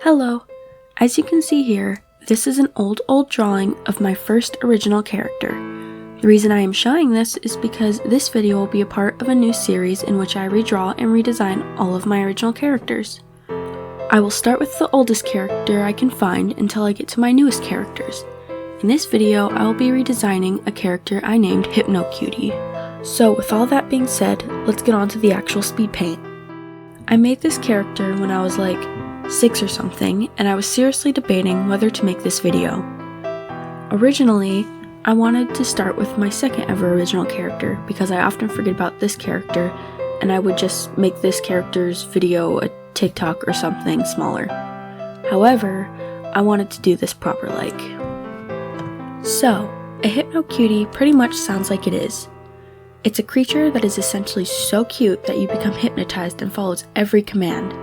Hello! As you can see here, this is an old drawing of my first original character. The reason I am showing this is because this video will be a part of a new series in which I redraw and redesign all of my original characters. I will start with the oldest character I can find until I get to my newest characters. In this video, I will be redesigning a character I named Hipnocutie. So with all that being said, let's get on to the actual Speedpaint. I made this character when I was like 6 or something, and I was seriously debating whether to make this video. Originally, I wanted to start with my second ever original character because I often forget about this character and I would just make this character's video a TikTok or something smaller. However, I wanted to do this proper like. So, a Hipnocutie pretty much sounds like it is. It's a creature that is essentially so cute that you become hypnotized and follows every command.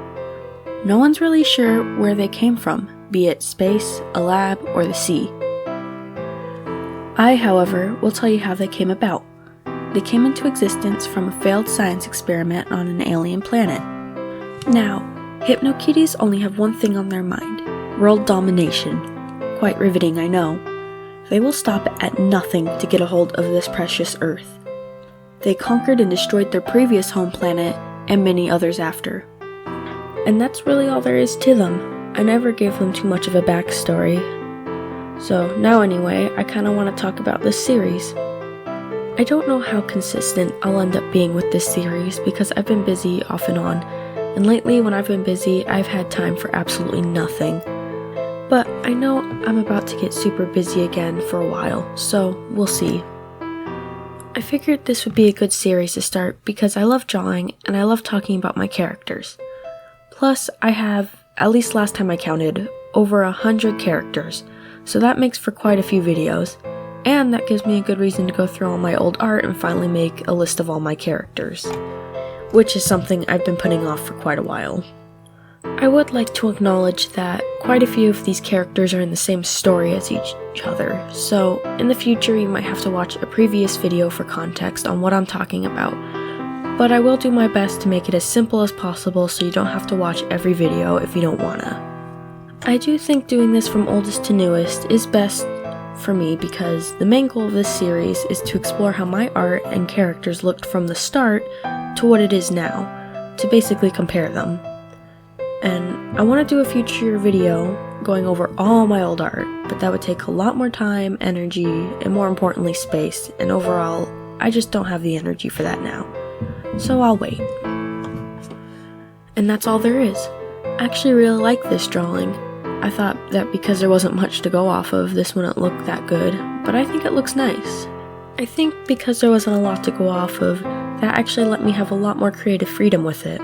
No one's really sure where they came from, be it space, a lab, or the sea. I, however, will tell you how they came about. They came into existence from a failed science experiment on an alien planet. Now, Hipnocuties only have one thing on their mind: world domination. Quite riveting, I know. They will stop at nothing to get a hold of this precious Earth. They conquered and destroyed their previous home planet, and many others after. And that's really all there is to them. I never gave them too much of a backstory. So now anyway, I kinda want to talk about this series. I don't know how consistent I'll end up being with this series because I've been busy off and on, and lately when I've been busy, I've had time for absolutely nothing. But I know I'm about to get super busy again for a while, so we'll see. I figured this would be a good series to start because I love drawing and I love talking about my characters. Plus, I have, at least last time I counted, over 100 characters, so that makes for quite a few videos, and that gives me a good reason to go through all my old art and finally make a list of all my characters, which is something I've been putting off for quite a while. I would like to acknowledge that quite a few of these characters are in the same story as each other, so in the future you might have to watch a previous video for context on what I'm talking about. But I will do my best to make it as simple as possible so you don't have to watch every video if you don't wanna. I do think doing this from oldest to newest is best for me because the main goal of this series is to explore how my art and characters looked from the start to what it is now, to basically compare them. And I want to do a future video going over all my old art, but that would take a lot more time, energy, and more importantly space, and overall, I just don't have the energy for that now. So I'll wait. And that's all there is. I actually really like this drawing. I thought that because there wasn't much to go off of, this wouldn't look that good, but I think it looks nice. I think because there wasn't a lot to go off of, that actually let me have a lot more creative freedom with it.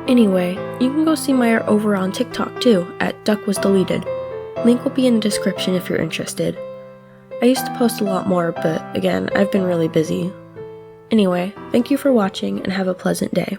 Anyway, you can go see my art over on TikTok too, at DuckWasDeleted. Link will be in the description if you're interested. I used to post a lot more, but again, I've been really busy. Anyway, thank you for watching and have a pleasant day.